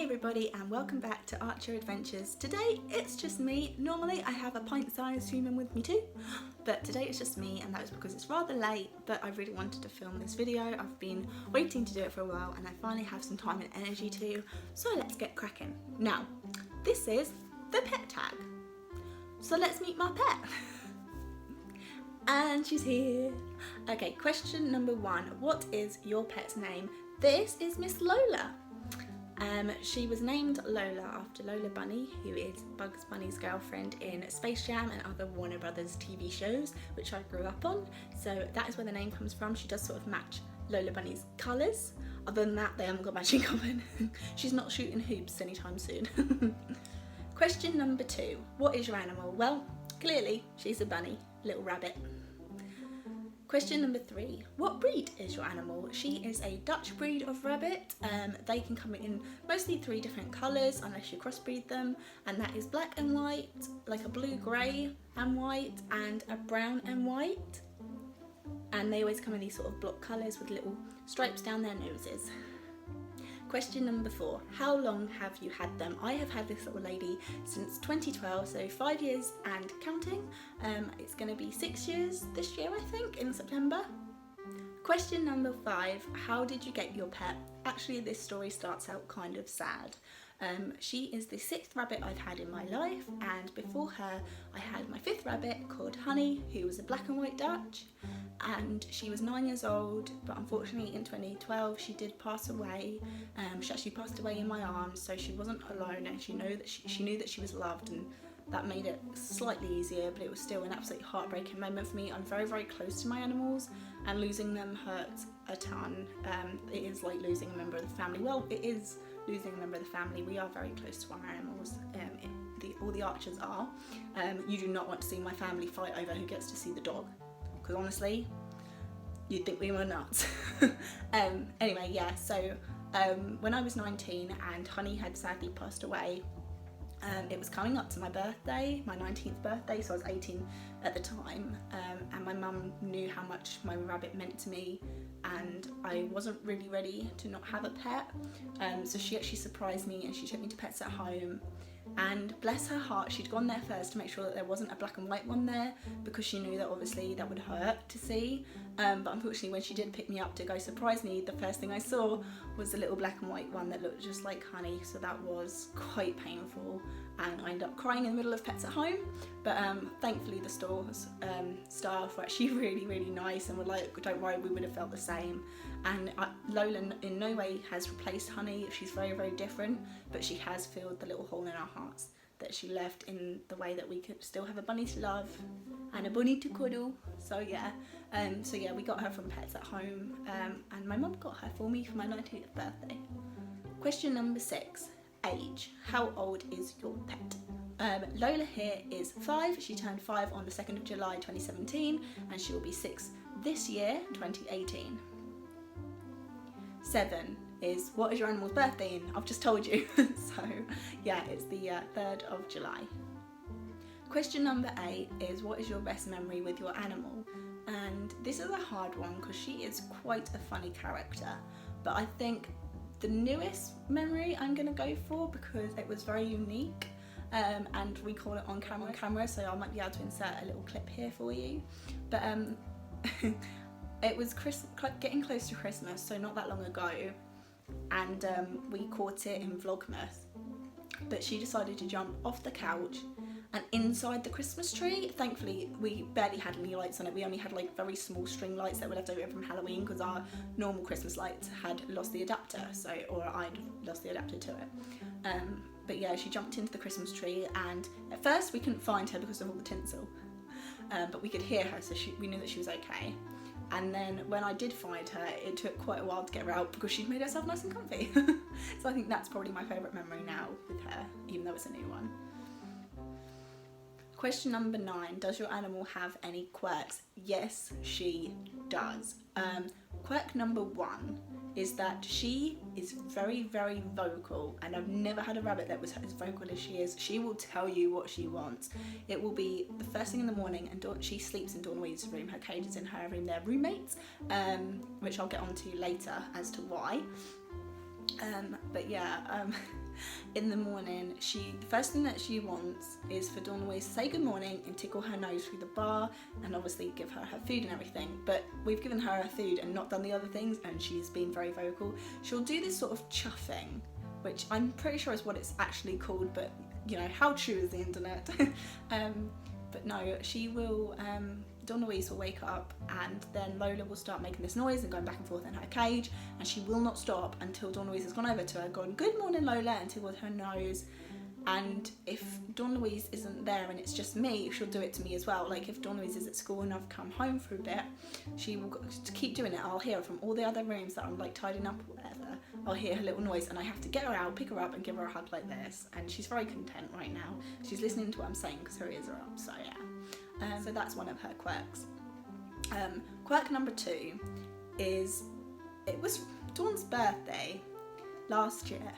Hey everybody, and welcome back to Archer Adventures. Today it's just me. Normally I have a pint-sized human with me too, but today it's just me, and that was because it's rather late, but I really wanted to film this video. I've been waiting to do it for a while and I finally have some time and energy to, so let's get cracking. Now, this is the pet tag. So let's meet my pet. And she's here. Okay, question number one. What is your pet's name? This is Miss Lola. She was named Lola after Lola Bunny, who is Bugs Bunny's girlfriend in Space Jam and other Warner Brothers TV shows, which I grew up on. So that is where the name comes from. She does sort of match Lola Bunny's colours. Other than that, they haven't got much in common. She's not shooting hoops anytime soon. Question number two. What is your animal? Well, clearly she's a bunny, little rabbit. Question number three, what breed is your animal? She is a Dutch breed of rabbit. They can come in mostly 3 different colours unless you crossbreed them, and that is black and white, like a blue grey and white, and a brown and white. And they always come in these sort of block colours with little stripes down their noses. Question number 4, how long have you had them? I have had this little lady since 2012, so 5 years and counting. It's going to be 6 years this year, I think, in September. Question number 5, how did you get your pet? Actually, this story starts out kind of sad. She is the 6th rabbit I've had in my life, and before her I had my 5th rabbit called Honey, who was a black and white Dutch, and she was 9 years old, but unfortunately in 2012 she did pass away. She actually passed away in my arms, so she wasn't alone, and she knew that she was loved, and that made it slightly easier, but it was still an absolutely heartbreaking moment for me. I'm very, very close to my animals, and losing them hurts a ton. It is like losing a member of the family. Well, it is losing a member of the family. We are very close to our animals. All the Archers are. You do not want to see my family fight over who gets to see the dog, because honestly, you'd think we were nuts. Anyway, yeah, so when I was 19 and Honey had sadly passed away, it was coming up to my birthday, my 19th birthday, so I was 18 at the time, and my mum knew how much my rabbit meant to me, and I wasn't really ready to not have a pet, so she actually surprised me and she took me to Pets at Home. And bless her heart, she'd gone there first to make sure that there wasn't a black and white one there, because she knew that obviously that would hurt to see. But unfortunately, when she did pick me up to go surprise me, the first thing I saw was the little black and white one that looked just like Honey, so that was quite painful, and I ended up crying in the middle of Pets at Home. But thankfully the store's staff were actually really, really nice and were like, don't worry, we would have felt the same. And Lola in no way has replaced Honey. She's very, very different, but she has filled the little hole in our hearts that she left, in the way that we could still have a bunny to love and a bunny to cuddle. So yeah, we got her from Pets at Home, and my mum got her for me for my 19th birthday. Question number 6, age. How old is your pet? Lola here is 5. She turned 5 on the 2nd of July 2017, and she will be 6 this year, 2018. 7 is, what is your animal's birthday in? I've just told you. So yeah, it's the 3rd of July. Question number 8 is, what is your best memory with your animal? And this is a hard one because she is quite a funny character, but I think the newest memory I'm going to go for, because it was very unique, and we call it on camera, so I might be able to insert a little clip here for you. But it was getting close to Christmas, so not that long ago, and we caught it in Vlogmas, but she decided to jump off the couch and inside the Christmas tree. Thankfully we barely had any lights on it. We only had like very small string lights that were left over from Halloween, because our normal Christmas lights had lost the adapter, or I'd lost the adapter to it. But yeah, she jumped into the Christmas tree, and at first we couldn't find her because of all the tinsel, but we could hear her, so we knew that she was okay. And then when I did find her, it took quite a while to get her out because she'd made herself nice and comfy. So I think that's probably my favourite memory now with her, even though it's a new one. Question number 9, does your animal have any quirks? Yes, she does. Quirk number 1 is that she is very, very vocal, and I've never had a rabbit that was as vocal as she is. She will tell you what she wants. It will be the first thing in the morning, and she sleeps in Dawn Weed's room. Her cage is in her room, they're roommates, which I'll get onto later as to why. But yeah, in the morning, the first thing that she wants is for Dawn always to say good morning and tickle her nose through the bar, and obviously give her food and everything. But we've given her food and not done the other things, and she's been very vocal. She'll do this sort of chuffing, which I'm pretty sure is what it's actually called, but you know, how true is the internet? But no, she will, Dawn Louise will wake up, and then Lola will start making this noise and going back and forth in her cage, and she will not stop until Dawn Louise has gone over to her, gone, good morning Lola, and tickled her nose. And if Dawn Louise isn't there and it's just me, she'll do it to me as well. Like if Dawn Louise is at school and I've come home for a bit, she will keep doing it. I'll hear her from all the other rooms that I'm like tidying up or whatever. I'll hear her little noise, and I have to get her out, pick her up and give her a hug like this. And she's very content right now. She's listening to what I'm saying because her ears are up, so yeah. So that's one of her quirks. Quirk number 2 is, it was Dawn's birthday last year.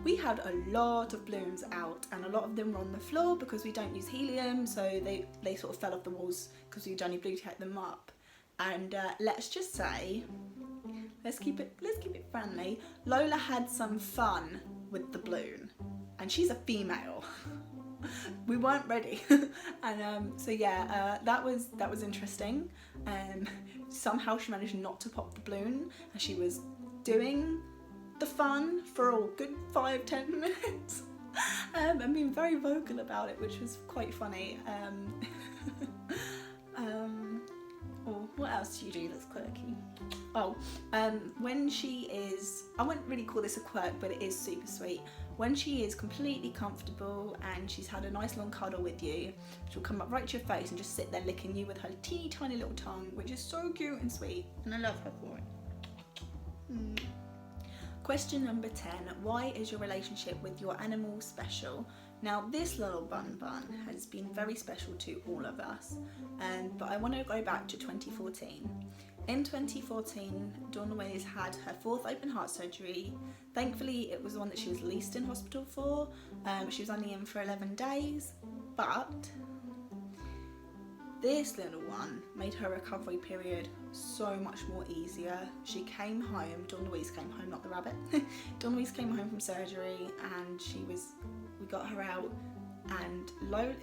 We had a lot of balloons out, and a lot of them were on the floor because we don't use helium, so they sort of fell off the walls because we'd only blue tacked them up. And let's just say, let's keep it friendly. Lola had some fun with the balloon, and she's a female. We weren't ready, and so yeah, that was interesting. Somehow she managed not to pop the balloon, and she was doing the fun for a good 5-10 minutes, and being very vocal about it, which was quite funny. Or what else do you do that's quirky? Oh, when she is, I wouldn't really call this a quirk, but it is super sweet. When she is completely comfortable and she's had a nice long cuddle with you, she'll come up right to your face and just sit there licking you with her teeny tiny little tongue, which is so cute and sweet, and I love her for it. Question number 10, why is your relationship with your animal special? Now this little bun has been very special to all of us, but I want to go back to 2014. In 2014, Dawn Louise had her 4th open heart surgery. Thankfully it was the one that she was least in hospital for. She was only in for 11 days, but this little one made her recovery period so much more easier. She came home, Dawn Louise came home, not the rabbit. Dawn Louise came home from surgery, and we got her out, and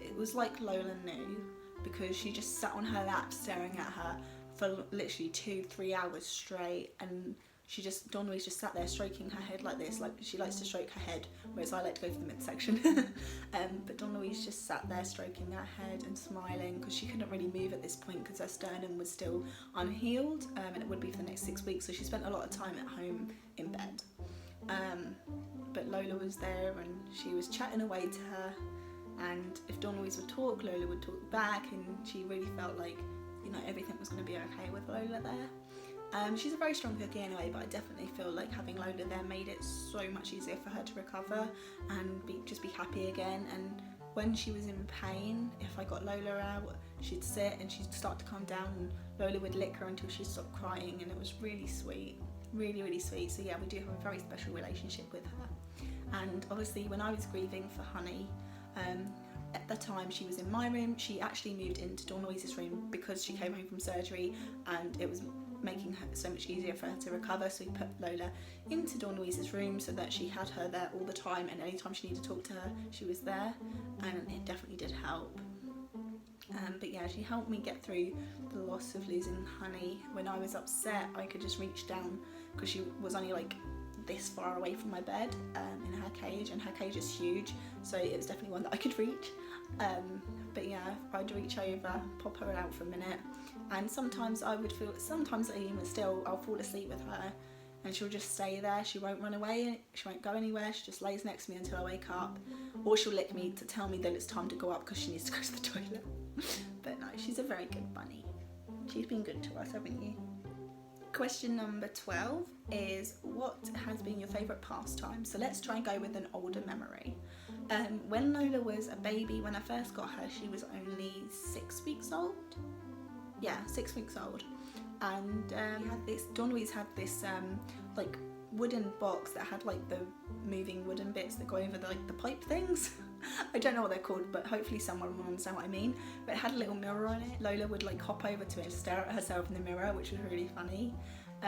it was like Lola knew, because she just sat on her lap staring at her for literally 2-3 hours straight, and Dawn Louise just sat there stroking her head like this, like she likes to stroke her head, whereas I like to go for the midsection. But Dawn Louise just sat there stroking her head and smiling, because she couldn't really move at this point because her sternum was still unhealed, and it would be for the next 6 weeks, so she spent a lot of time at home in bed. But Lola was there, and she was chatting away to her, and if Dawn Louise would talk, Lola would talk back, and she really felt like, you know, everything was going to be okay with Lola there. She's a very strong cookie anyway, but I definitely feel like having Lola there made it so much easier for her to recover and just be happy again. And when she was in pain, if I got Lola out, she'd sit and she'd start to calm down, and Lola would lick her until she stopped crying, and it was really sweet, really, really sweet. So yeah, we do have a very special relationship with her. And obviously when I was grieving for Honey, at the time she was in my room. She actually moved into Dawn Louise's room because she came home from surgery, and it was making her so much easier for her to recover, so we put Lola into Dawn Louise's room so that she had her there all the time, and anytime she needed to talk to her, she was there, and it definitely did help. But yeah, she helped me get through the loss of losing Honey. When I was upset, I could just reach down, because she was only like this far away from my bed, in her cage, and her cage is huge, so it was definitely one that I could reach. But yeah, I'd reach over, pop her out for a minute, and sometimes sometimes even still, I'll fall asleep with her, and she'll just stay there. She won't run away, she won't go anywhere, she just lays next to me until I wake up, or she'll lick me to tell me that it's time to go up because she needs to go to the toilet. But no, she's a very good bunny. She's been good to us, haven't you? Question number 12 is, what has been your favourite pastime? So let's try and go with an older memory. When Lola was a baby, when I first got her, she was only 6 weeks old. Yeah, 6 weeks old. And Dawn Louise had this like wooden box that had like the moving wooden bits that go over the pipe things. I don't know what they're called, but hopefully someone will understand what I mean. But it had a little mirror on it. Lola would like hop over to it and stare at herself in the mirror, which was really funny.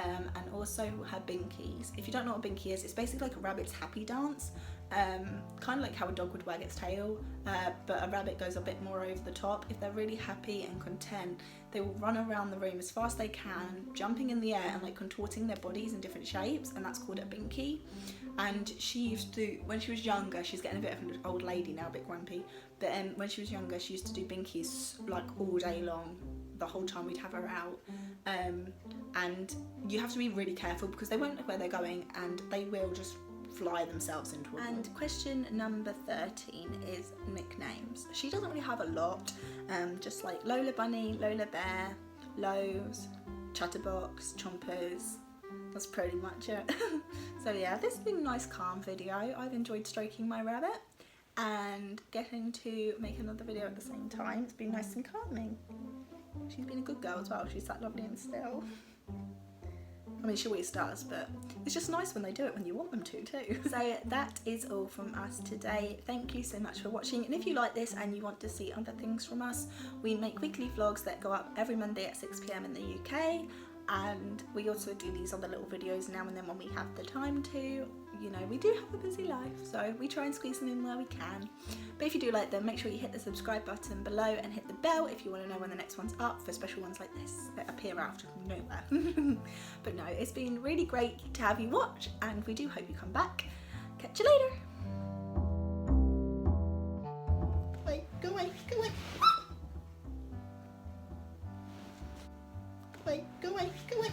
and also her binkies. If you don't know what a binky is, it's basically like a rabbit's happy dance, kind of like how a dog would wag its tail, but a rabbit goes a bit more over the top. If they're really happy and content, they will run around the room as fast as they can, jumping in the air and like contorting their bodies in different shapes, and that's called a binky. And she used to, when she was younger, she's getting a bit of an old lady now, a bit grumpy, but when she was younger she used to do binkies like all day long, the whole time we'd have her out. And you have to be really careful because they won't know where they're going and they will just fly themselves into a wall. And question number 13 is nicknames. She doesn't really have a lot, just like Lola Bunny, Lola Bear, Lows, Chatterbox, Chompers. That's pretty much it. So yeah, this has been a nice calm video. I've enjoyed stroking my rabbit and getting to make another video at the same time. It's been nice and calming. She's been a good girl as well. She's that lovely and still. I mean, she always does, but it's just nice when they do it when you want them to too. So that is all from us today. Thank you so much for watching, and if you like this and you want to see other things from us, we make weekly vlogs that go up every Monday at 6 PM in the UK, and we also do these other little videos now and then when we have the time to. You know, we do have a busy life, so we try and squeeze them in where we can. But if you do like them, make sure you hit the subscribe button below and hit the bell if you want to know when the next one's up, for special ones like this that appear out of nowhere. But no, it's been really great to have you watch, and we do hope you come back. Catch you later. Wait, go away, go away. Wait, go away, go away.